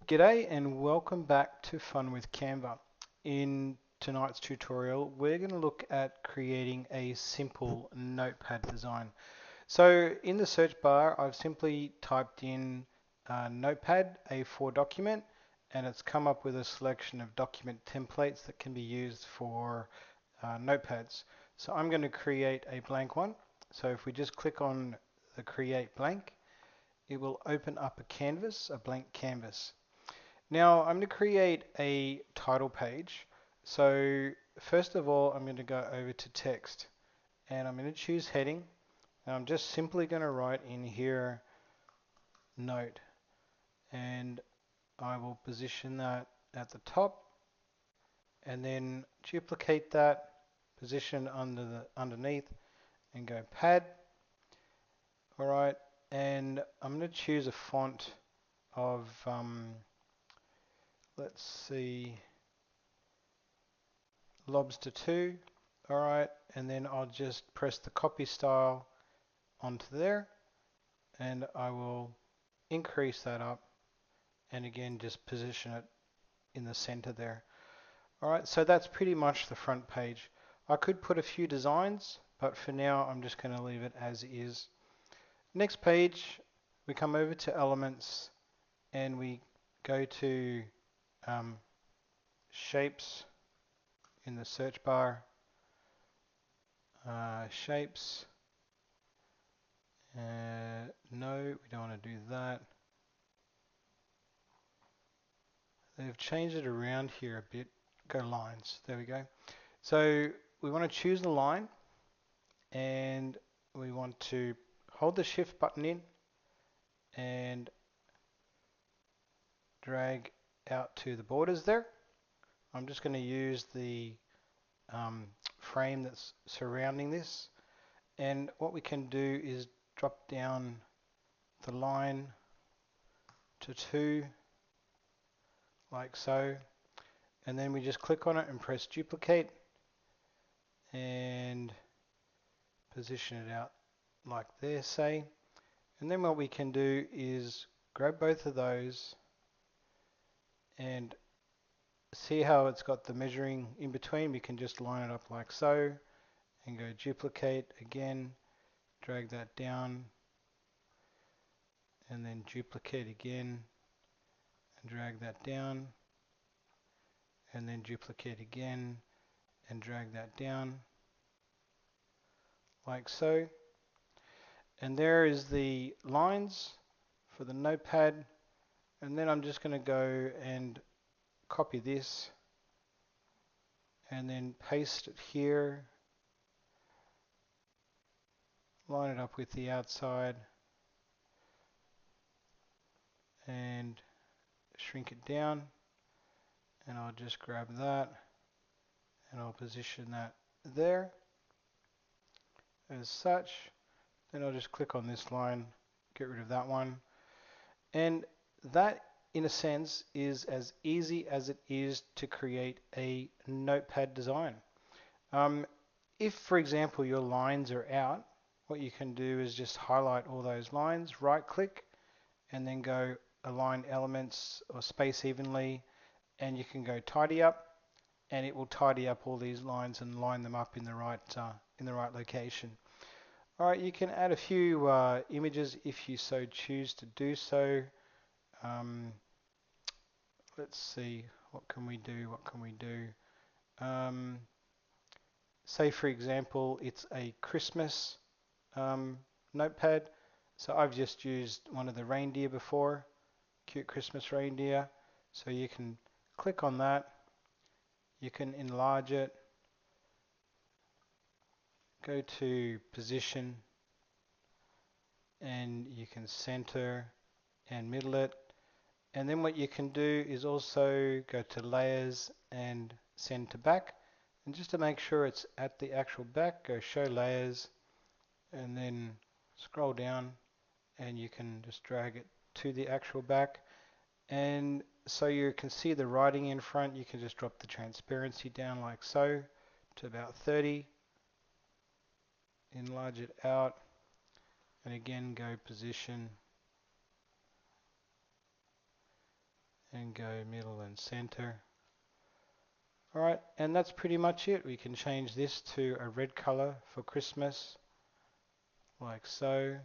G'day and welcome back to Fun with Canva. In tonight's tutorial, we're going to look at creating a simple notepad design. So in the search bar, I've simply typed in notepad A4 document, and it's come up with a selection of document templates that can be used for notepads. So I'm going to create a blank one. So if we just click on the create blank, it will open up a canvas, a blank canvas. Now I'm going to create a title page. So first of all, I'm going to go over to text and I'm going to choose heading. And I'm just simply going to write in here note, and I will position that at the top and then duplicate that, position underneath and go pad. Alright, and I'm going to choose a font of let's see, Lobster 2. Alright, and then I'll just press the copy style onto there, and I will increase that up and again just position it in the center there. Alright, so that's pretty much the front page. I could put a few designs, but for now I'm just going to leave it as is. Next page, we come over to elements and we go to shapes in the search bar, shapes. No, we don't want to do that. They've changed it around here a bit. Go lines. There we go. So we want to choose the line and we want to hold the shift button in and drag out to the borders there. I'm just going to use the frame that's surrounding this, and what we can do is drop down the line to 2 like so, and then we just click on it and press duplicate and position it out like there, say. And then what we can do is grab both of those and see how it's got the measuring in between. We can just line it up like so and go duplicate again, drag that down and then duplicate again and drag that down and then duplicate again and drag that down like so. And there is the lines for the notepad, and then I'm just going to go and copy this and then paste it here, line it up with the outside and shrink it down, and I'll just grab that and I'll position that there as such. Then I'll just click on this line, get rid of that one, and that in a sense is as easy as it is to create a notepad design. If for example your lines are out, what you can do is just highlight all those lines, right click and then go align elements or space evenly, and you can go tidy up, and it will tidy up all these lines and line them up in the right location. Alright, you can add a few images if you so choose to do so. Let's see, what can we do? Say for example it's a Christmas notepad, so I've just used one of the reindeer before, cute Christmas reindeer. So you can click on that, you can enlarge it, go to position, and you can center and middle it. And then what you can do is also go to layers and send to back, and just to make sure it's at the actual back, go show layers and then scroll down and you can just drag it to the actual back. And so you can see the writing in front. You can just drop the transparency down like so to about 30, enlarge it out, and again go position and go middle and center. Alright, and that's pretty much it. We can change this to a red color for Christmas, like so.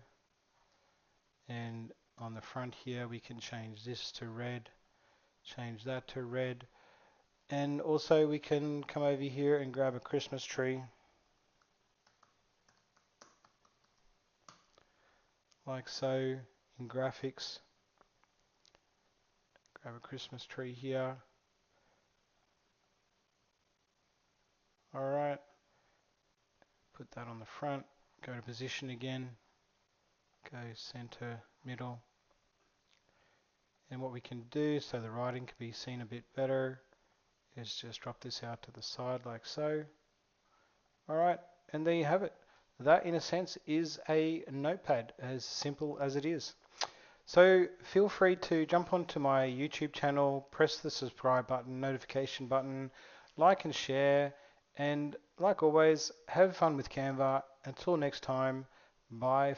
And on the front here, we can change this to red, change that to red. And also we can come over here and grab a Christmas tree, like so, in graphics. Grab a Christmas tree here. Alright, put that on the front, go to position again, go center, middle. And what we can do so the writing can be seen a bit better is just drop this out to the side like so. Alright, and there you have it. That in a sense is a notepad, as simple as it is. So feel free to jump onto my YouTube channel, press the subscribe button, notification button, like and share, and like always, have fun with Canva. Until next time, bye.